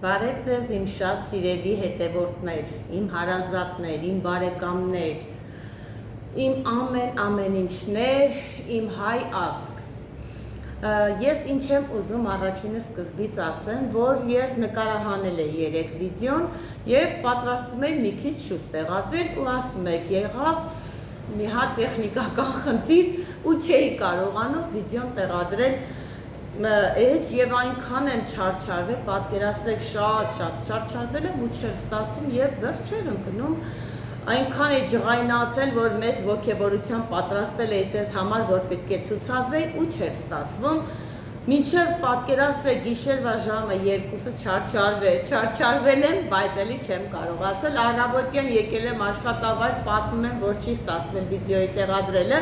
Բարև ձեզ իմ շատ սիրելի հետևորդներ, իմ հարազատներ, իմ բարեկամներ, իմ ամեն ինչներ, իմ հայ ազգ։ Ես ինչ եմ ուզում առաջինը սկզբից ասեմ, որ ես նկարահանել եմ 3 վիդեոն եւ պատրաստում եմ մի քիչ շուտ տեղադրել ու ասում եք եղավ մի հատ տեխնիկական խնդիր ու չէի կարողանում վիդեոն տեղադրել եւ այնքան եմ չարչարվել, պատկերացրեք շատ չարչարվել եմ ու չէր ստացվում եւ վերջ չէր ընկնում, այնքան է ջղայնացել, որ մեծ ոգևորությամբ պատրաստել էի ձեզ համար, որ պետք է ցուցադրեի ու չէր ստացվում, մինչեւ պատկերացրեք գիշերվա ժամը 2-ը չարչարվել եմ, բայց էլի չեմ կարողացել, առավոտյան եկել եմ աշխատավայր, պատմում եմ, որ չի ստացվել վիդեոյի տեղադրելը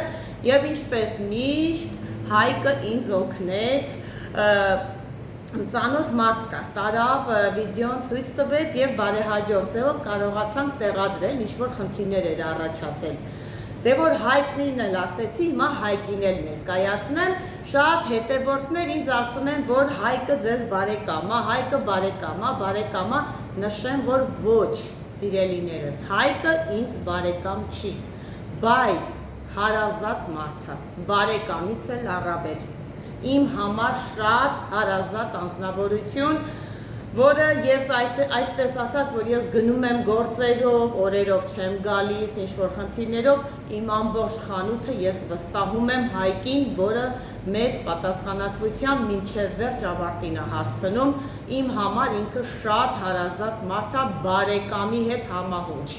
եւ ինչպես միշտ Հայկը ինձ օգնեց, ծանոթ մարդ կար, տարավ վիդեոն ցույց տվեց եւ բարեհաջող ձևով կարողացանք տեղադրել, ինչ-որ խնդիրներ էր առաջացել։ Դե որ Հայկին էլ ասեցի, հիմա Հայկին էլ ներկայացնեմ, շատ հետևորդներ ինձ ասում են, որ Հայկը ձեզ բարեկամ է, Հայկը բարեկամ է, նշեմ, որ ոչ, սիրելիներս, Հայկը ինձ բարեկամ չի, բայց հարազատ մարդ է, բարեկամից էլ առավել, իմ համար շատ հարազատ անձնավորություն, որը ես այսպես ասած, որ ես գնում եմ գործերով, օրերով չեմ գալիս, ինչ-որ խնդիրներով, իմ ամբողջ խանութը ես վստահում եմ Հայկին, որը մեծ պատասխանատվությամբ մինչև վերջ ավարտին է հասցնում, իմ համար ինքը շատ հարազատ մարդ է, բարեկամի հետ համահունչ,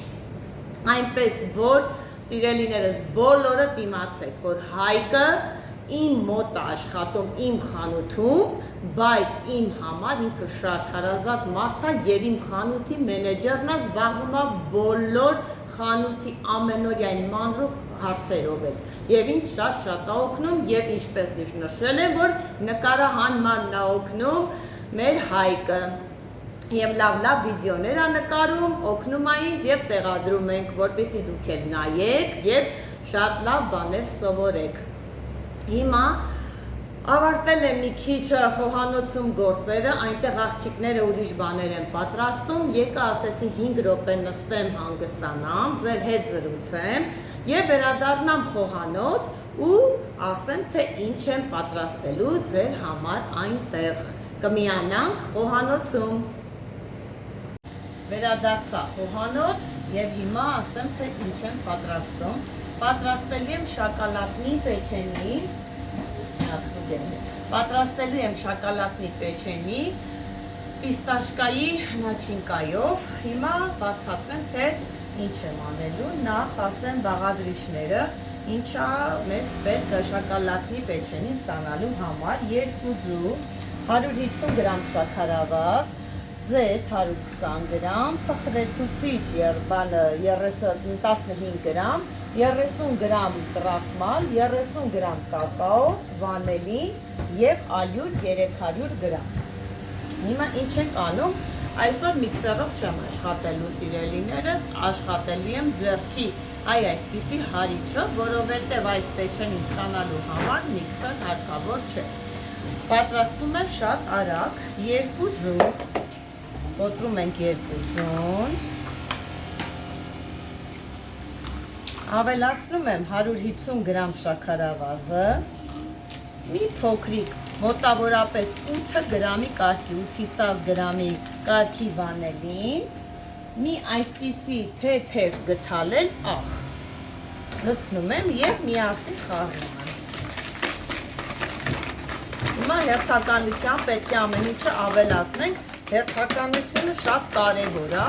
այնպես որ սիրելիներս բոլորը իմացեք, որ Հայկը իմ մոտ է աշխատում իմ խանութում, բայց իմ համար ինքը շատ հարազատ մարդ է եւ իմ խանութի մենեջերն է, զբաղվում է բոլոր խանութի ամենօրյային մանրուք հարցերով էլ եւ ինձ շատ է օգնում եւ ինչպես նշել եմ, որ նկարահանմանն է օգնում մեր Հայկը եւ լավ վիդեոներ է նկարում, օգնում է ինձ եւ տեղադրում ենք, որպեսզի դուք էլ նայեք եւ շատ լավ բաներ սովորեք։ Հիմա ավարտել եմ մի քիչ խոհանոցում գործերը, այնտեղ աղջիկները ուրիշ բաներ են պատրաստում, եկա ասեցի 5 րոպե նստեմ հանգստանամ, ձեր հետ զրուցեմ եւ վերադառնամ խոհանոց ու ասեմ, թե ինչ եմ պատրաստելու ձեր համար այնտեղ։ Կմիանանք խոհանոցում։ Վերադարձա խոհանոց եւ հիմա ասեմ, թե ինչ եմ պատրաստում։ Պատրաստելու եմ շոկոլադնի պեչենի, պիստաշկայի նաչինկայով, հիմա բացատրեմ, թե ինչ եմ անելու, նախ ասեմ բաղադրիչները, ինչա մեզ պետք է շոկոլադնի պեչենի ստանալու համար, 2 ձու, 150 գրամ շաքարավազ, ձեթ 120 գրամ, փխրեցուցիչ 15 գրամ, 30 գրամ կրախմալ, 30 գրամ կակաո, վանելին եւ ալյուր 300 գրամ։ Հիմա ինչ ենք անում, այսօր միքսերով չեմ աշխատելու սիրելիներս, աշխատելու եմ ձեռքի այսպիսի հարիճով, որովհետեւ այս պեչենին ստանալու համար միքսեր հարկավոր չէ։ Պատրաստում եմ շատ արագ, 2 ձու, կոտրում ենք 2 ձուն, ավելացնում եմ 150 գրամ շաքարավազը, մի փոքրիկ, մոտավորապես 8 գրամի կարգի, 8-10 գրամի կարգի վանելին, մի այսպիսի թեթև գթալել աղ, լցնում եմ և միասին խառնում եմ։ Հիմա հերթականությամբ պետք է ամեն ինչը ավելացնենք, հերթականությունը շատ կարևոր է,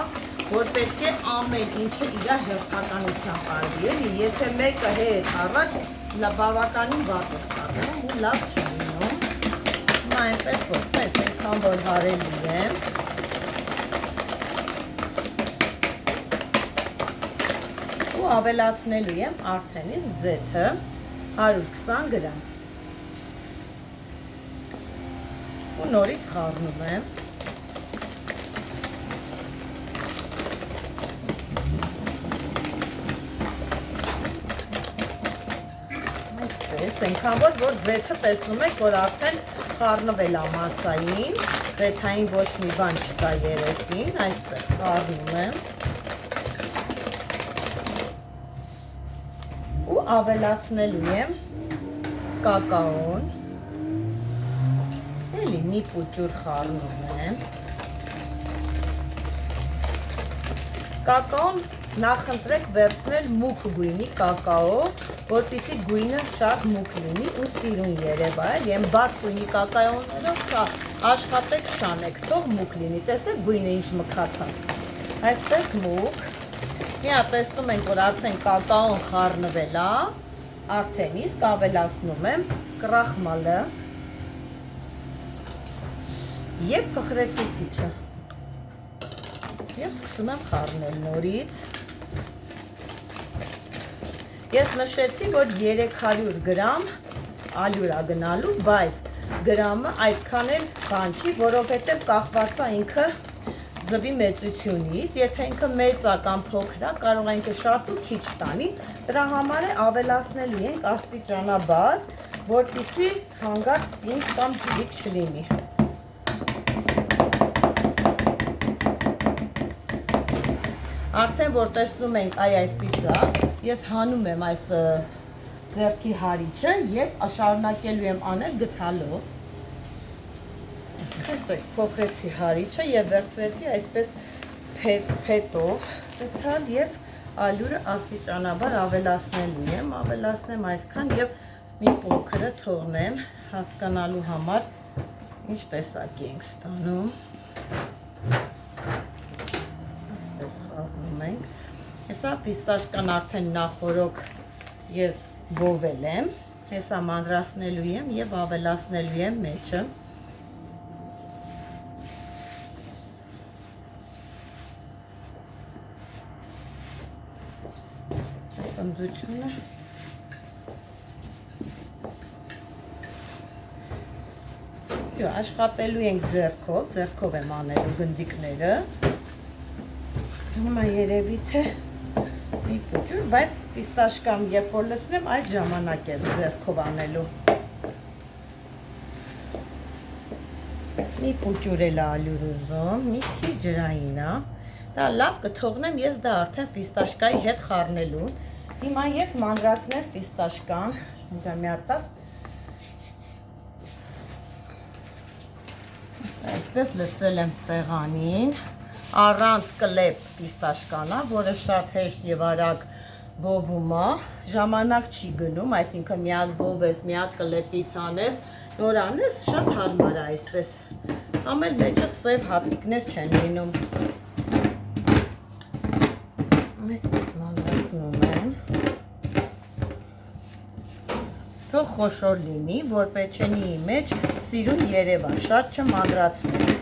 որ պետք է ամեն ինչը իր հերթականությամբ արվի, էլի, եթե մեկը հետ առաջ բավականին վատ է ստացվում ու լավ չի լինում։ Հիմա այնպես որ սենց այնքան որ հարելի եմ։ Ու ավելացնելու եմ արդեն իսկ ձեթը 120 գրամ։ Ու նորից խառնում եմ։ Այնքան որ ձեթը տեսնում եք, որ արդեն խառնվել է մասային, ձեթային ոչ մի բան չկա երեսին, այսպես խառնում եմ ու ավելացնելու եմ կակաոն, էլի մի փոքր խառնում եմ, կակաոն նախընտրեք վերցնել մուգ գույնի կակաո, որպեսզի գույնը շատ մուգ լինի ու սիրուն երևա, եմ բաց գույնի կակաոներով աշխատեք չանեք, թող մուգ լինի, տեսեք գույնը ինչ մքացա, այսպես մուգ, մի հատ տեսնում ենք, որ արդեն կակաոն խառնվել է, արդեն իսկ ավելացնում եմ կրախմալը և փխրեցուցիչը և սկսում եմ խառնել նորից, ես նշեցի, որ 300 գրամ ալյուր է գնալու, բայց գրամը այդքան էլ բան չի, որովհետև կախված է ինքը ձվի մեծությունից, եթե ինքը մեծ է կամ փոքր է, կարող է ինքը շատ ու քիչ տանի, դրա համար է ավելացնելու ենք աստիճանաբար, որպեսզի հանգած պինդ կամ ջրիկ չլինի։ Արդեն որ տեսնում ենք այսպես է, ես հանում եմ այս ձեռքի հարիչը և շարունակելու եմ անել գթալով։ Տեսեք, փոխեցի հարիչը և վերցրեցի այսպես փետով գթալ և ալյուրը աստիճանաբար ավելացնելու եմ, ավելացնեմ այսքան և մի փոքրը թողնեմ հասկանալու համար ինչ տեսակի ենք ստանում։ Հեսա պիստաշկան արդեն նախորոք ես բովել եմ, հեսա մանրացնելու եմ և ավելացնելու եմ մեջը։ Պնդությունը աշխատելու ենք ձեռքով եմ անելու գնդիկները։ Հիմա երևի թե մի փոքր, բայց պիստաշկան երբ որ լցնեմ, այդ ժամանակ եմ ձեռքով անելու։ Մի փոքր էլ ալյուր ուզում, մի քիչ ջրային է։ Դա լավ կթողնեմ ես դա արդեն պիստաշկայի հետ խառնելու։ Հիմա ես մանրացնեմ պիստաշկան, մի հատ այսպես լցրել եմ սեղանին։ Առանց կլեպ պիստաշկանա, որը շատ հեշտ և արագ բովում է, ժամանակ չի գնում, այսինքն մի հատ բովես, մի հատ կլեպից անես, նոր անես, շատ հարմար է այսպես, ամեն մեջը սև հատիկներ չեն լինում։ Այսպես մանրացնում եմ, թող խոշոր լինի, որ պեչենիի մեջ սիրուն երևա, շատ չմանրացնեմ։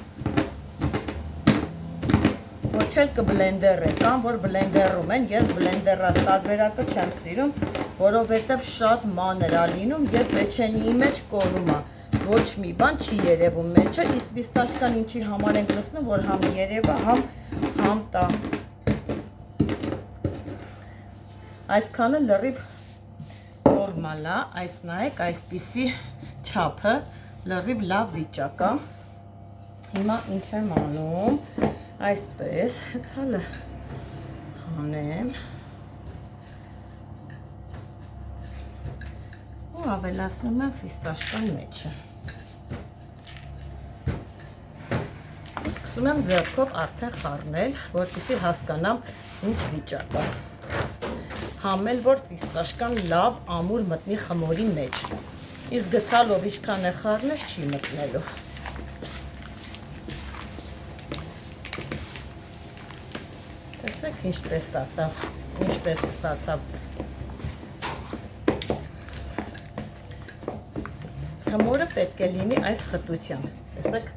Չել կբլենդեր է, կամ որ բլենդերում են, ես բլենդերած տարբերակը չեմ սիրում, որովհետև շատ մանր է լինում և պեչենիի մեջ կորում է, ոչ մի բան չի երևում մեջը, իսկ պիստաշկան ինչի համար ենք լցնում, որ համ երևա, համ տա։ Այսքանը լրիվ նորմալ է, այս նայեք, այսպիսի չափը լրիվ լավ վիճակ է։ Հիմա ինչ եմ անում, այսպես հթալը հանեմ ու ավելացնում եմ պիստաշկան մեջը։ Սկսում եմ ձեռքով արդեն խառնել, որպեսզի հասկանամ ինչ վիճակ է։ Համել որ պիստաշկան լավ ամուր մտնի խմորի մեջ։ Իսկ գթալով ինչքան է խառնես չի մտնելու։ Տեսեք ինչպես ստացավ։ Խմորը պետք է լինի այս խտությամբ, տեսեք,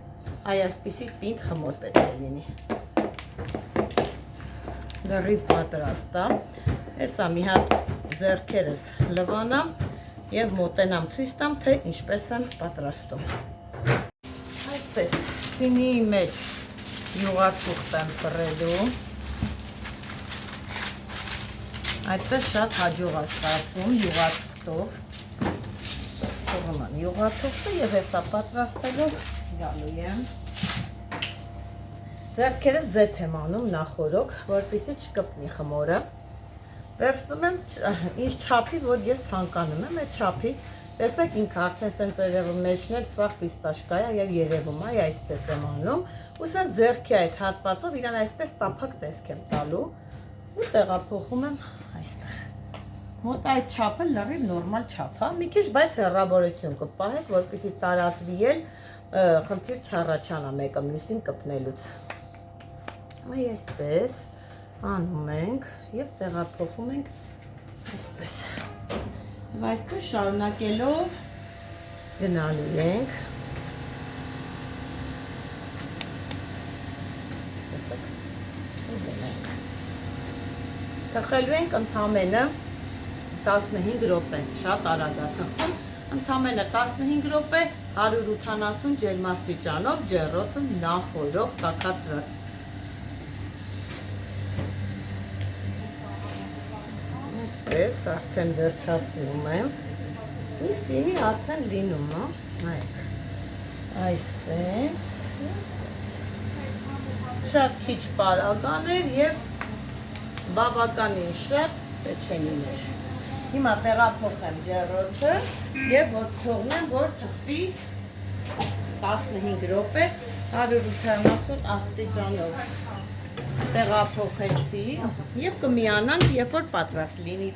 այսպիսի պինդ խմոր պետք է լինի։ Լրիվ պատրաստ է, հեսա մի հատ ձեռքերս լվանամ և մոտենամ ցույց տամ, թե ինչպես եմ պատրաստում։ Այսպես, սինիի մեջ յուղաթուղթ եմ փռելու։ Այդպես շատ հաջող է ստացվում յուղաթուղթով։ թողում եմ յուղաթուղթը եւ հեսա պատրաստելով գալու եմ։ Ձեռքերս ձեթ եմ անում նախորոք, որպեսզի չկպնի խմորը։ Վերցնում եմ ինչ չափի, որ ես ցանկանում եմ, այդ չափի։ Տեսեք ինքը արդեն սենց երևում մեջն էլ սաղ ֆիստաշկա է եւ երևում է, այսպես եմ անում։ Ու սա ձեռքի այս հատվածով իրան այսպես տափակ տեսք եմ տալու ու տեղափոխում եմ այստեղ։ Մոտ այդ չափը լրիվ նորմալ չափ է, մի քիչ բայց հեռավորություն կպահեք, որպեսզի տարածվի էլ խնդիր չառաջանա մեկը մյուսին կպնելուց։ Այ այսպես անում ենք եւ տեղափոխում ենք այսպես։ Եվ այսպես շարունակելով գնալու ենք։ Տեսեք։ Գնանք։ Թխելու ենք ընդամենը 15 րոպե, շատ արագ է թխում, ընդամենը 15 րոպե 180 ջերմաստիճանով ջեռոցը նախորոք տաքացրած։ Այսպես արդեն վերջացնում եմ, իսինի արդեն լինում է, այսպես, շատ քիչ պարագան էր և բավականին շատ պեչենիներ։ Հիմա տեղափոխեմ ջեռոցը և որ թողնեմ, որ թխվի 15 րոպե 180 աստիճանով տեղափոխեցի և կմիանանք, երբ որ պատրաստ լինի։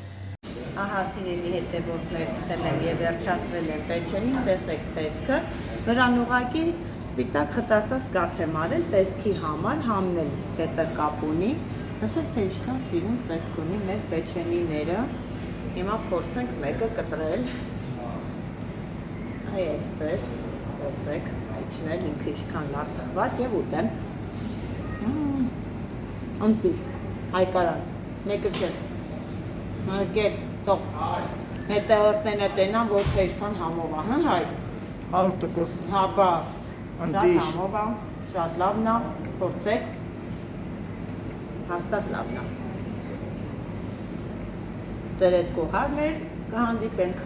Ահա սիրելի հետևորդներ, թխել եմ և վերջացրել եմ պեչենին, տեսեք տեսքը, վրան ուղղակի սպիտակ խտասած կաթ եմ արել տեսքի համար, համնել հետը կապ ունի, տեսեք թե ինչքան սիրուն տեսք ունի մեր պեչենիները։ Հիմա փորձենք մեկը կտրել, այ այսպես, տեսեք, այչն էլ ինքը ինչքան լավ թխված և ուտեմ։ Ընտիր, հայկարան, մեկը կեզ, կեր, տող, հետևորդներն է տենան, որ թե ինչքան համով է, հն հայտ։ 100%։ Հա, բա, շատ Ընտիր։ համով է, շատ լավն է, փորձեք, հաստատ լավն է։ Ձեր հետ կողարներ կհանդիպենք։